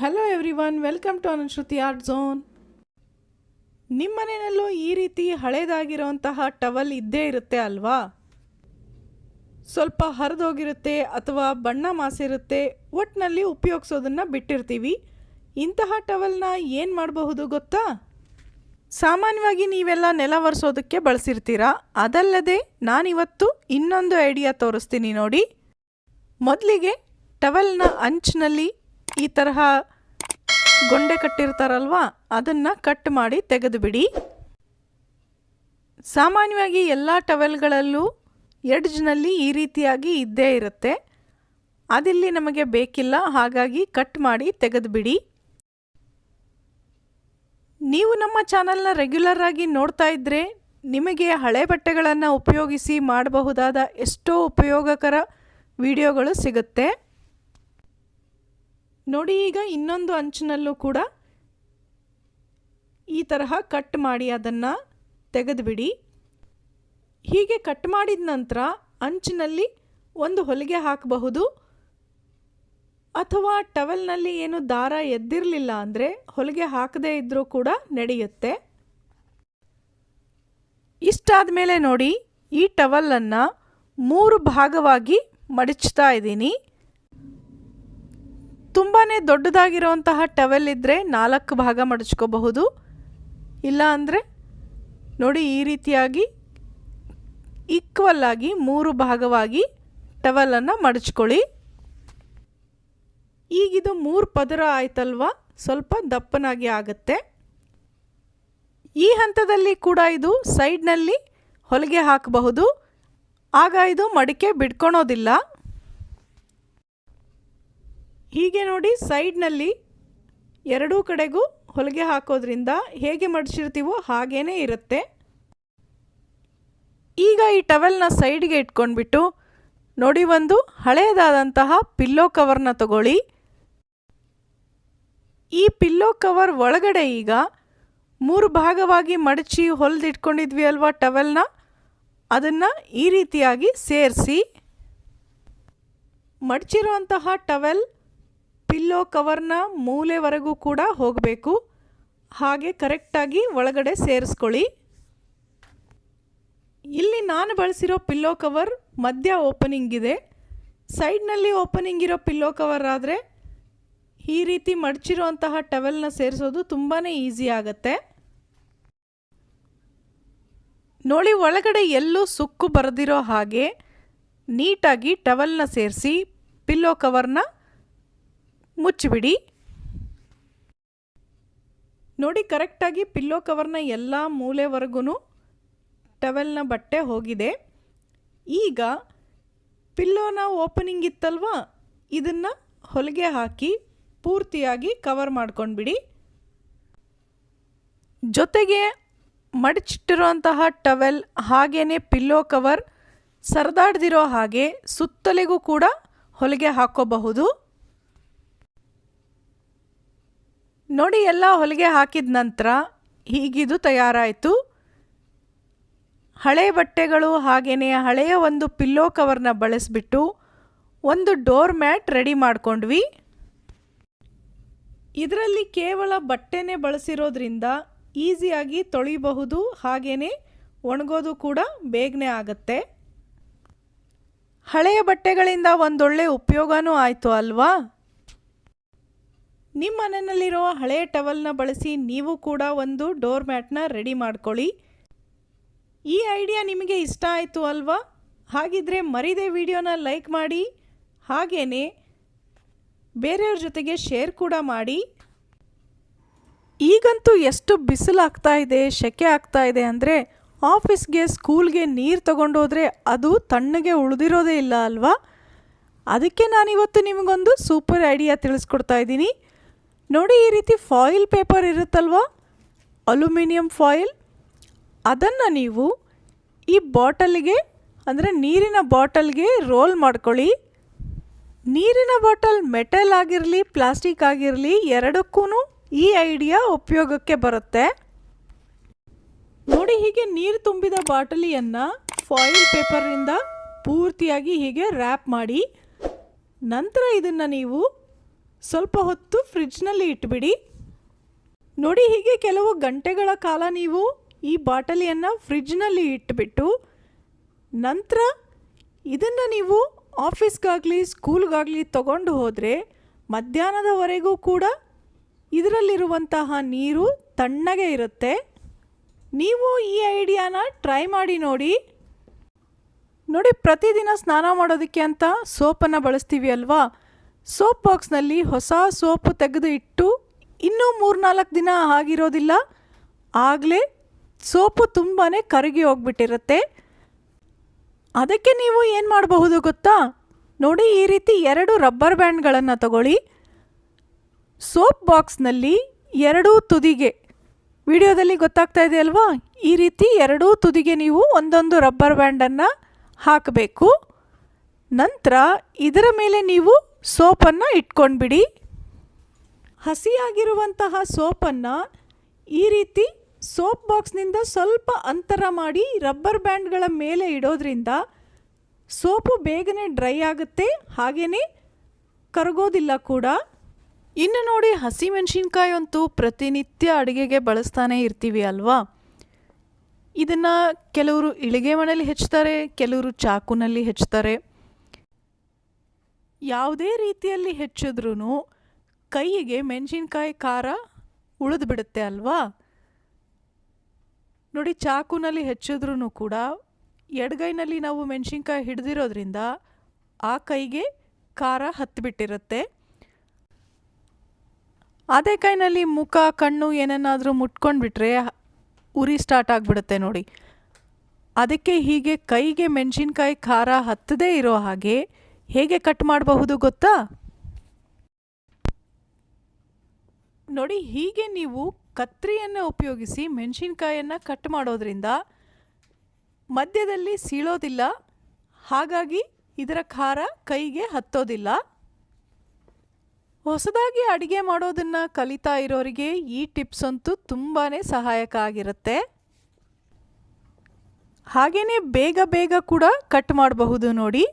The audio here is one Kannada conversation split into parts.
Hello everyone, welcome to Anushruti art zone. ನಿಮ್ಮ ಮನೆಯಲ್ಲೂ ಈ ರೀತಿ ಹಳೇದಾಗಿರೋಂತಹ ಟವಲ್ ಇದ್ದೇ ಇರುತ್ತೆ ಅಲ್ವಾ? ಸ್ವಲ್ಪ ಹರಿದೋಗಿರುತ್ತೆ ಅಥವಾ ಬಣ್ಣ ಮಾಸಿರುತ್ತೆ, ಒಟ್ಟಿನಲ್ಲಿ ಉಪಯೋಗಿಸೋದನ್ನು ಬಿಟ್ಟಿರ್ತೀವಿ. ಇಂತಹ ಟವಲ್ನ ಏನು ಮಾಡಬಹುದು ಗೊತ್ತಾ? ಸಾಮಾನ್ಯವಾಗಿ ನೀವೆಲ್ಲ ನೆಲ ಒರೆಸೋದಕ್ಕೆ ಬಳಸಿರ್ತೀರ. ಅದಲ್ಲದೆ ನಾನಿವತ್ತು ಇನ್ನೊಂದು ಐಡಿಯಾ ತೋರಿಸ್ತೀನಿ ನೋಡಿ. ಮೊದಲಿಗೆ ಟವಲ್ನ ಅಂಚಿನಲ್ಲಿ ಈ ತರಹ ಗೊಂಡೆ ಕಟ್ಟಿರ್ತಾರಲ್ವ, ಅದನ್ನು ಕಟ್ ಮಾಡಿ ತೆಗೆದುಬಿಡಿ. ಸಾಮಾನ್ಯವಾಗಿ ಎಲ್ಲ ಟವೆಲ್ಗಳಲ್ಲೂ ಎಡ್ಜ್ನಲ್ಲಿ ಈ ರೀತಿಯಾಗಿ ಇದ್ದೇ ಇರುತ್ತೆ. ಅದಿಲ್ಲಿ ನಮಗೆ ಬೇಕಿಲ್ಲ, ಹಾಗಾಗಿ ಕಟ್ ಮಾಡಿ ತೆಗೆದುಬಿಡಿ. ನೀವು ನಮ್ಮ ಚಾನಲ್ನ ರೆಗ್ಯುಲರ್ ಆಗಿ ನೋಡ್ತಾ ಇದ್ದರೆ ನಿಮಗೆ ಹಳೆ ಬಟ್ಟೆಗಳನ್ನು ಉಪಯೋಗಿಸಿ ಮಾಡಬಹುದಾದ ಎಷ್ಟೋ ಉಪಯೋಗಕರ ವಿಡಿಯೋಗಳು ಸಿಗುತ್ತೆ ನೋಡಿ. ಈಗ ಇನ್ನೊಂದು ಅಂಚಿನಲ್ಲೂ ಕೂಡ ಈ ತರಹ ಕಟ್ ಮಾಡಿ ಅದನ್ನು ತೆಗೆದುಬಿಡಿ. ಹೀಗೆ ಕಟ್ ಮಾಡಿದ ನಂತರ ಅಂಚಿನಲ್ಲಿ ಒಂದು ಹೊಲಿಗೆ ಹಾಕಬಹುದು, ಅಥವಾ ಟವೆಲ್ನಲ್ಲಿ ಏನು ದಾರ ಎದ್ದಿರಲಿಲ್ಲ ಅಂದರೆ ಹೊಲಿಗೆ ಹಾಕದೇ ಇದ್ದರೂ ಕೂಡ ನಡೆಯುತ್ತೆ. ಇಷ್ಟಾದ ಮೇಲೆ ನೋಡಿ, ಈ ಟವಲನ್ನು 3 ಭಾಗವಾಗಿ ಮಡಚ್ತಾ ಇದ್ದೀನಿ. ತುಂಬಾ ದೊಡ್ಡದಾಗಿರುವಂತಹ ಟವೆಲ್ ಇದ್ದರೆ 4 ಭಾಗ ಮಡಚ್ಕೋಬಹುದು. ಇಲ್ಲ ಅಂದರೆ ನೋಡಿ, ಈ ರೀತಿಯಾಗಿ ಈಕ್ವಲ್ ಆಗಿ 3 ಭಾಗವಾಗಿ ಟವೆಲನ್ನು ಮಡಚ್ಕೊಳ್ಳಿ. ಈಗಿದು 3 ಪದರ ಆಯ್ತಲ್ವ, ಸ್ವಲ್ಪ ದಪ್ಪನಾಗಿ ಆಗುತ್ತೆ. ಈ ಹಂತದಲ್ಲಿ ಕೂಡ ಇದು ಸೈಡ್ನಲ್ಲಿ ಹೊಲಿಗೆ ಹಾಕಬಹುದು, ಆಗ ಇದು ಮಡಿಕೆ ಬಿಡ್ಕೊಳೋದಿಲ್ಲ. ಹೀಗೆ ನೋಡಿ, ಸೈಡ್ನಲ್ಲಿ ಎರಡೂ ಕಡೆಗೂ ಹೊಲಿಗೆ ಹಾಕೋದ್ರಿಂದ ಹೇಗೆ ಮಡಚಿರ್ತೀವೋ ಹಾಗೇ ಇರುತ್ತೆ. ಈಗ ಈ ಟವೆಲ್ನ ಸೈಡ್ಗೆ ಇಟ್ಕೊಂಡ್ಬಿಟ್ಟು ನೋಡಿ, ಒಂದು ಹಳೆಯದಾದಂತಹ ಪಿಲ್ಲೋ ಕವರ್ನ ತಗೊಳ್ಳಿ. ಈ ಪಿಲ್ಲೋ ಕವರ್ ಒಳಗಡೆ ಈಗ 3 ಭಾಗವಾಗಿ ಮಡಚಿ ಹೊಲಿದಿಟ್ಕೊಂಡಿದ್ವಿ ಅಲ್ವಾ ಟವೆಲ್ನ, ಅದನ್ನು ಈ ರೀತಿಯಾಗಿ ಸೇರಿಸಿ. ಮಡಚಿರುವಂತಹ ಟವೆಲ್ ಪಿಲ್ಲೋ ಕವರ್ನ ಮೂಲೆವರೆಗೂ ಕೂಡ ಹೋಗಬೇಕು. ಹಾಗೆ ಕರೆಕ್ಟಾಗಿ ಒಳಗಡೆ ಸೇರಿಸ್ಕೊಳ್ಳಿ. ಇಲ್ಲಿ ನಾನು ಬಳಸಿರೋ ಪಿಲ್ಲೋ ಕವರ್ ಮಧ್ಯ ಓಪನಿಂಗ್ ಇದೆ. ಸೈಡ್ನಲ್ಲಿ ಓಪನಿಂಗ್ ಇರೋ ಪಿಲ್ಲೋ ಕವರ್ ಆದರೆ ಈ ರೀತಿ ಮಡಚಿರುವಂತಹ ಟವೆಲ್ನ ಸೇರಿಸೋದು ತುಂಬಾ ಈಸಿ ಆಗುತ್ತೆ ನೋಡಿ. ಒಳಗಡೆ ಎಲ್ಲೂ ಸುಕ್ಕು ಬರದಿರೋ ಹಾಗೆ ನೀಟಾಗಿ ಟವೆಲ್ನ ಸೇರಿಸಿ ಪಿಲ್ಲೋ ಕವರ್ನ ಮುಚ್ಚಿಬಿಡಿ. ನೋಡಿ, ಕರೆಕ್ಟಾಗಿ ಪಿಲ್ಲೋ ಕವರ್ನ ಎಲ್ಲ ಮೂಲೆವರೆಗೂ ಟವೆಲ್ನ ಬಟ್ಟೆ ಹೋಗಿದೆ. ಈಗ ಪಿಲ್ಲೋನ ಓಪನಿಂಗ್ ಇತ್ತಲ್ವ, ಇದನ್ನು ಹೊಲಿಗೆ ಹಾಕಿ ಪೂರ್ತಿಯಾಗಿ ಕವರ್ ಮಾಡ್ಕೊಂಡ್ಬಿಡಿ. ಜೊತೆಗೆ ಮಡಚಿಟ್ಟಿರುವಂತಹ ಟವೆಲ್ ಹಾಗೇ ಪಿಲ್ಲೋ ಕವರ್ ಸರಿದಾಡ್ದಿರೋ ಹಾಗೆ ಸುತ್ತಲಿಗೂ ಕೂಡ ಹೊಲಿಗೆ ಹಾಕೋಬಹುದು ನೋಡಿ. ಎಲ್ಲ ಹೊಲಿಗೆ ಹಾಕಿದ ನಂತರ ಹೀಗಿದು ತಯಾರಾಯಿತು. ಹಳೆ ಬಟ್ಟೆಗಳು ಹಾಗೆಯೇ ಹಳೆಯ ಒಂದು ಪಿಲ್ಲೋ ಕವರ್ನ ಬಳಸಿಬಿಟ್ಟು ಒಂದು ಡೋರ್ ಮ್ಯಾಟ್ ರೆಡಿ ಮಾಡ್ಕೊಂಡ್ವಿ. ಇದರಲ್ಲಿ ಕೇವಲ ಬಟ್ಟೆನೇ ಬಳಸಿರೋದ್ರಿಂದ ಈಸಿಯಾಗಿ ತೊಳಿಬಹುದು, ಹಾಗೆಯೇ ಒಣಗೋದು ಕೂಡ ಬೇಗನೆ ಆಗುತ್ತೆ. ಹಳೆಯ ಬಟ್ಟೆಗಳಿಂದ ಒಂದೊಳ್ಳೆ ಉಪಯೋಗನೂ ಆಯಿತು ಅಲ್ವಾ? ನಿಮ್ಮ ಮನೆಯಲ್ಲಿರೋ ಹಳೆಯ ಟವಲ್ನ ಬಳಸಿ ನೀವು ಕೂಡ ಒಂದು ಡೋರ್ ಮ್ಯಾಟ್ನ ರೆಡಿ ಮಾಡ್ಕೊಳ್ಳಿ. ಈ ಐಡಿಯಾ ನಿಮಗೆ ಇಷ್ಟ ಆಯಿತು ಅಲ್ವಾ? ಹಾಗಿದ್ರೆ ಮರಿದೇ ವಿಡಿಯೋನ ಲೈಕ್ ಮಾಡಿ, ಹಾಗೆಯೇ ಬೇರೆಯವ್ರ ಜೊತೆಗೆ ಶೇರ್ ಕೂಡ ಮಾಡಿ. ಈಗಂತೂ ಎಷ್ಟು ಬಿಸಿಲಾಗ್ತಾ ಇದೆ, ಸೆಕೆ ಆಗ್ತಾ ಇದೆ ಅಂದರೆ ಆಫೀಸ್ಗೆ ಸ್ಕೂಲ್ಗೆ ನೀರು ತಗೊಂಡೋದ್ರೆ ಅದು ತಣ್ಣಗೆ ಉಳಿದಿರೋದೇ ಇಲ್ಲ ಅಲ್ವಾ? ಅದಕ್ಕೆ ನಾನಿವತ್ತು ನಿಮಗೊಂದು ಸೂಪರ್ ಐಡಿಯಾ ತಿಳಿಸ್ಕೊಡ್ತಾ ಇದ್ದೀನಿ ನೋಡಿ. ಈ ರೀತಿ ಫಾಯಿಲ್ ಪೇಪರ್ ಇರುತ್ತಲ್ವ, ಅಲ್ಯೂಮಿನಿಯಂ ಫಾಯಿಲ್, ಅದನ್ನು ನೀವು ಈ ಬಾಟಲ್ಗೆ ಅಂದರೆ ನೀರಿನ ಬಾಟಲ್ಗೆ ರೋಲ್ ಮಾಡ್ಕೊಳ್ಳಿ. ನೀರಿನ ಬಾಟಲ್ ಮೆಟಲ್ ಆಗಿರಲಿ ಪ್ಲಾಸ್ಟಿಕ್ ಆಗಿರಲಿ ಎರಡಕ್ಕೂ ಈ ಐಡಿಯಾ ಉಪಯೋಗಕ್ಕೆ ಬರುತ್ತೆ ನೋಡಿ. ಹೀಗೆ ನೀರು ತುಂಬಿದ ಬಾಟಲಿಯನ್ನು ಫಾಯಿಲ್ ಪೇಪರಿಂದ ಪೂರ್ತಿಯಾಗಿ ಹೀಗೆ ರ್ಯಾಪ್ ಮಾಡಿ, ನಂತರ ಇದನ್ನು ನೀವು ಸ್ವಲ್ಪ ಹೊತ್ತು ಫ್ರಿಡ್ಜ್ನಲ್ಲಿ ಇಟ್ಬಿಡಿ. ನೋಡಿ, ಹೀಗೆ ಕೆಲವು ಗಂಟೆಗಳ ಕಾಲ ನೀವು ಈ ಬಾಟಲಿಯನ್ನು ಫ್ರಿಡ್ಜ್ನಲ್ಲಿ ಇಟ್ಬಿಟ್ಟು ನಂತರ ಇದನ್ನು ನೀವು ಆಫೀಸ್ಗಾಗಲಿ ಸ್ಕೂಲ್ಗಾಗಲಿ ತಗೊಂಡು ಹೋದರೆ ಮಧ್ಯಾಹ್ನದವರೆಗೂ ಕೂಡ ಇದರಲ್ಲಿರುವಂತಹ ನೀರು ತಣ್ಣಗೆ ಇರುತ್ತೆ. ನೀವು ಈ ಐಡಿಯಾನ ಟ್ರೈ ಮಾಡಿ ನೋಡಿ. ಪ್ರತಿದಿನ ಸ್ನಾನ ಮಾಡೋದಕ್ಕೆ ಅಂತ ಸೋಪನ್ನು ಬಳಸ್ತೀವಿ ಅಲ್ವಾ? ಸೋಪ್ ಬಾಕ್ಸ್ನಲ್ಲಿ ಹೊಸ ಸೋಪು ತೆಗೆದು ಇಟ್ಟು ಇನ್ನೂ 3-4 ದಿನ ಆಗಿರೋದಿಲ್ಲ, ಆಗಲೇ ಸೋಪು ತುಂಬಾ ಕರಗಿ ಹೋಗ್ಬಿಟ್ಟಿರುತ್ತೆ. ಅದಕ್ಕೆ ನೀವು ಏನು ಮಾಡಬಹುದು ಗೊತ್ತಾ? ನೋಡಿ, ಈ ರೀತಿ 2 ರಬ್ಬರ್ ಬ್ಯಾಂಡ್ಗಳನ್ನು ತಗೊಳ್ಳಿ. ಸೋಪ್ ಬಾಕ್ಸ್ನಲ್ಲಿ 2 ತುದಿಗೆ, ವಿಡಿಯೋದಲ್ಲಿ ಗೊತ್ತಾಗ್ತಾ ಇದೆ ಅಲ್ವಾ, ಈ ರೀತಿ 2 ತುದಿಗೆ ನೀವು ಒಂದೊಂದು ರಬ್ಬರ್ ಬ್ಯಾಂಡನ್ನು ಹಾಕಬೇಕು. ನಂತರ ಇದರ ಮೇಲೆ ನೀವು ಸೋಪನ್ನು ಇಟ್ಕೊಂಡ್ಬಿಡಿ. ಹಸಿಯಾಗಿರುವಂತಹ ಸೋಪನ್ನು ಈ ರೀತಿ ಸೋಪ್ ಬಾಕ್ಸ್ನಿಂದ ಸ್ವಲ್ಪ ಅಂತರ ಮಾಡಿ ರಬ್ಬರ್ ಬ್ಯಾಂಡ್ಗಳ ಮೇಲೆ ಇಡೋದ್ರಿಂದ ಸೋಪು ಬೇಗನೆ ಡ್ರೈ ಆಗುತ್ತೆ, ಹಾಗೆಯೇ ಕರಗೋದಿಲ್ಲ ಕೂಡ. ಇನ್ನು ನೋಡಿ, ಹಸಿಮೆಣಸಿನ್ಕಾಯಿ ಅಂತೂ ಪ್ರತಿನಿತ್ಯ ಅಡುಗೆಗೆ ಬಳಸ್ತಾನೆ ಇರ್ತೀವಿ ಅಲ್ವಾ? ಇದನ್ನು ಕೆಲವರು ಇಳಿಗೆ ಮಣೆಯಲ್ಲಿ ಹೆಚ್ಚುತ್ತಾರೆ, ಕೆಲವರು ಚಾಕುನಲ್ಲಿ ಹೆಚ್ಚುತ್ತಾರೆ. ಯಾವುದೇ ರೀತಿಯಲ್ಲಿ ಹೆಚ್ಚಿದ್ರೂ ಕೈಗೆ ಮೆಣಸಿನ್ಕಾಯಿ ಖಾರ ಉಳಿದು ಬಿಡುತ್ತೆ ಅಲ್ವಾ? ನೋಡಿ, ಚಾಕುನಲ್ಲಿ ಹೆಚ್ಚಿದ್ರೂ ಕೂಡ ಎಡಗೈನಲ್ಲಿ ನಾವು ಮೆಣಸಿನ್ಕಾಯಿ ಹಿಡಿದಿರೋದ್ರಿಂದ ಆ ಕೈಗೆ ಖಾರ ಹತ್ತಿಬಿಟ್ಟಿರುತ್ತೆ. ಅದೇ ಕೈನಲ್ಲಿ ಮುಖ, ಕಣ್ಣು ಏನನ್ನಾದರೂ ಮುಟ್ಕೊಂಡ್ಬಿಟ್ರೆ ಉರಿ ಸ್ಟಾರ್ಟ್ ಆಗಿಬಿಡುತ್ತೆ ನೋಡಿ. ಅದಕ್ಕೆ ಹೀಗೆ ಕೈಗೆ ಮೆಣಸಿನ್ಕಾಯಿ ಖಾರ ಹತ್ತದೇ ಇರೋ ಹಾಗೆ ಹೇಗೆ ಕಟ್ ಮಾಡಬಹುದು ಗೊತ್ತಾ? ನೋಡಿ, ಹೀಗೆ ನೀವು ಕತ್ರಿಯನ್ನು ಉಪಯೋಗಿಸಿ ಮೆಣಸಿನ್ಕಾಯನ್ನು ಕಟ್ ಮಾಡೋದ್ರಿಂದ ಮಧ್ಯದಲ್ಲಿ ಸೀಳೋದಿಲ್ಲ, ಹಾಗಾಗಿ ಇದರ ಖಾರ ಕೈಗೆ ಹತ್ತೋದಿಲ್ಲ. ಹೊಸದಾಗಿ ಅಡುಗೆ ಮಾಡೋದನ್ನು ಕಲಿತಾ ಇರೋರಿಗೆ ಈ ಟಿಪ್ಸ್ ಅಂತೂ ತುಂಬಾ ಸಹಾಯಕ ಆಗಿರುತ್ತೆ. ಹಾಗೆಯೇ ಬೇಗ ಬೇಗ ಕೂಡ ಕಟ್ ಮಾಡಬಹುದು ನೋಡಿ.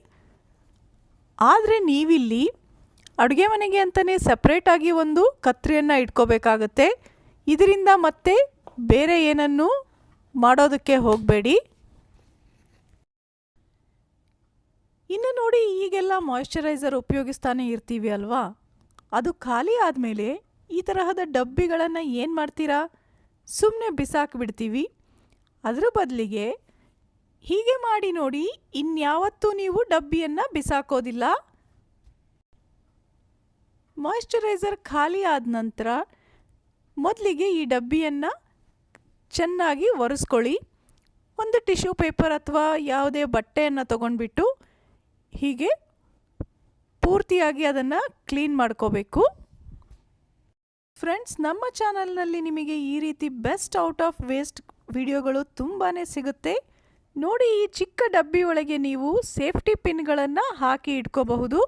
ಆದರೆ ನೀವಿಲ್ಲಿ ಅಡುಗೆ ಮನೆಗೆ ಅಂತಲೇ ಸಪ್ರೇಟಾಗಿ ಒಂದು ಕತ್ರಿಯನ್ನು ಇಟ್ಕೋಬೇಕಾಗತ್ತೆ. ಇದರಿಂದ ಮತ್ತೆ ಬೇರೆ ಏನನ್ನು ಮಾಡೋದಕ್ಕೆ ಹೋಗಬೇಡಿ. ಇನ್ನು ನೋಡಿ, ಈಗೆಲ್ಲ ಮಾಯಿಶ್ಚರೈಸರ್ ಉಪಯೋಗಿಸ್ತಾನೆ ಇರ್ತೀವಿ ಅಲ್ವಾ? ಅದು ಖಾಲಿ ಆದಮೇಲೆ ಈ ತರಹದ ಡಬ್ಬಿಗಳನ್ನು ಏನು ಮಾಡ್ತೀರಾ? ಸುಮ್ಮನೆ ಬಿಸಾಕಿಬಿಡ್ತೀವಿ. ಅದರ ಬದಲಿಗೆ ಹೀಗೆ ಮಾಡಿ ನೋಡಿ, ಇನ್ಯಾವತ್ತೂ ನೀವು ಡಬ್ಬಿಯನ್ನು ಬಿಸಾಕೋದಿಲ್ಲ. ಮಾಯಿಶ್ಚರೈಸರ್ ಖಾಲಿ ಆದ ನಂತರ ಮೊದಲಿಗೆ ಈ ಡಬ್ಬಿಯನ್ನು ಚೆನ್ನಾಗಿ ಒರೆಸ್ಕೊಳ್ಳಿ. ಒಂದು ಟಿಶ್ಯೂ ಪೇಪರ್ ಅಥವಾ ಯಾವುದೇ ಬಟ್ಟೆಯನ್ನು ತಗೊಂಡ್ಬಿಟ್ಟು ಹೀಗೆ ಪೂರ್ತಿಯಾಗಿ ಅದನ್ನು ಕ್ಲೀನ್ ಮಾಡ್ಕೋಬೇಕು. ಫ್ರೆಂಡ್ಸ್, ನಮ್ಮ ಚಾನಲ್ನಲ್ಲಿ ನಿಮಗೆ ಈ ರೀತಿ ಬೆಸ್ಟ್ ಔಟ್ ಆಫ್ ವೇಸ್ಟ್ ವಿಡಿಯೋಗಳು ತುಂಬಾ ಸಿಗುತ್ತೆ. ನೋಡಿ, ಈ ಚಿಕ್ಕ ಡಬ್ಬಿ ಒಳಗೆ ನೀವು ಸೇಫ್ಟಿ ಪಿನ್ಗಳನ್ನು ಹಾಕಿ ಇಟ್ಕೋಬಹುದು.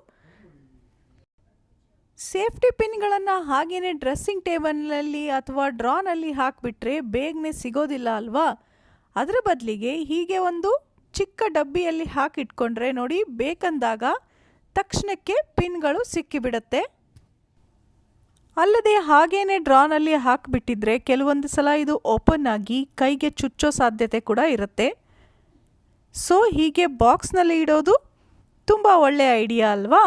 ಸೇಫ್ಟಿ ಪಿನ್ಗಳನ್ನು ಹಾಗೇನೆ ಡ್ರೆಸ್ಸಿಂಗ್ ಟೇಬಲ್ನಲ್ಲಿ ಅಥವಾ ಡ್ರಾನಲ್ಲಿ ಹಾಕಿಬಿಟ್ರೆ ಬೇಗನೆ ಸಿಗೋದಿಲ್ಲ ಅಲ್ವಾ? ಅದರ ಬದಲಿಗೆ ಹೀಗೆ ಒಂದು ಚಿಕ್ಕ ಡಬ್ಬಿಯಲ್ಲಿ ಹಾಕಿಟ್ಕೊಂಡ್ರೆ ನೋಡಿ, ಬೇಕಂದಾಗ ತಕ್ಷಣಕ್ಕೆ ಪಿನ್ಗಳು ಸಿಕ್ಕಿಬಿಡುತ್ತೆ. ಅಲ್ಲದೆ ಹಾಗೇನೆ ಡ್ರಾನಲ್ಲಿ ಹಾಕಿಬಿಟ್ಟಿದ್ರೆ ಕೆಲವೊಂದು ಸಲ ಇದು ಓಪನ್ ಆಗಿ ಕೈಗೆ ಚುಚ್ಚೋ ಸಾಧ್ಯತೆ ಕೂಡ ಇರುತ್ತೆ. ಸೊ ಹೀಗೆ ಬಾಕ್ಸ್ನಲ್ಲಿ ಇಡೋದು ತುಂಬ ಒಳ್ಳೆಯ ಐಡಿಯಾ ಅಲ್ವಾ?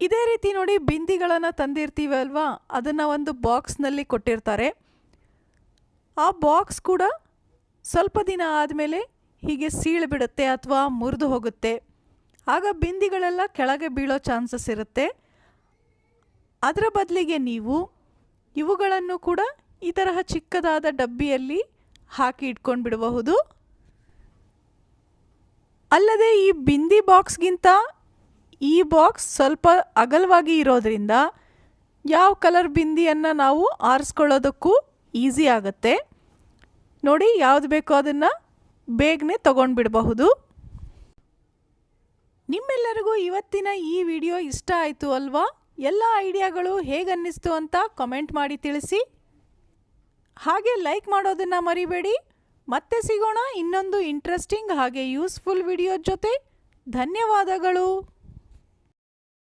ಇದೇ ರೀತಿ ನೋಡಿ, ಬಿಂದಿಗಳನ್ನು ತಂದಿರ್ತೀವಿ ಅಲ್ವಾ, ಅದನ್ನು ಒಂದು ಬಾಕ್ಸ್ನಲ್ಲಿ ಕೊಟ್ಟಿರ್ತಾರೆ. ಆ ಬಾಕ್ಸ್ ಕೂಡ ಸ್ವಲ್ಪ ದಿನ ಆದಮೇಲೆ ಹೀಗೆ ಸೀಳಿಬಿಡುತ್ತೆ ಅಥವಾ ಮುರಿದು ಹೋಗುತ್ತೆ. ಆಗ ಬಿಂದಿಗಳೆಲ್ಲ ಕೆಳಗೆ ಬೀಳೋ ಚಾನ್ಸಸ್ ಇರುತ್ತೆ. ಅದರ ಬದಲಿಗೆ ನೀವು ಇವುಗಳನ್ನು ಕೂಡ ಈ ತರಹ ಚಿಕ್ಕದಾದ ಡಬ್ಬಿಯಲ್ಲಿ ಹಾಕಿ ಇಟ್ಕೊಂಡು ಬಿಡಬಹುದು. ಅಲ್ಲದೆ ಈ ಬಿಂದಿ ಬಾಕ್ಸ್ಗಿಂತ ಈ ಬಾಕ್ಸ್ ಸ್ವಲ್ಪ ಅಗಲವಾಗಿ ಇರೋದ್ರಿಂದ ಯಾವ ಕಲರ್ ಬಿಂದಿಯನ್ನು ನಾವು ಆರಿಸ್ಕೊಳ್ಳೋದಕ್ಕೂ ಈಸಿ ಆಗುತ್ತೆ. ನೋಡಿ, ಯಾವುದು ಬೇಕೋ ಅದನ್ನು ಬೇಗನೆ ತಗೊಂಡ್ಬಿಡಬಹುದು. ನಿಮ್ಮೆಲ್ಲರಿಗೂ ಇವತ್ತಿನ ಈ ವಿಡಿಯೋ ಇಷ್ಟ ಆಯಿತು ಅಲ್ವಾ? ಎಲ್ಲ ಐಡಿಯಾಗಳು ಹೇಗನ್ನಿಸ್ತು ಅಂತ ಕಾಮೆಂಟ್ ಮಾಡಿ ತಿಳಿಸಿ. ಹಾಗೆ ಲೈಕ್ ಮಾಡೋದನ್ನು ಮರಿಬೇಡಿ. ಮತ್ತೆ ಸಿಗೋಣ ಇನ್ನೊಂದು ಇಂಟ್ರೆಸ್ಟಿಂಗ್ ಹಾಗೆ ಯೂಸ್ಫುಲ್ ವಿಡಿಯೋ ಜೊತೆ. ಧನ್ಯವಾದಗಳು.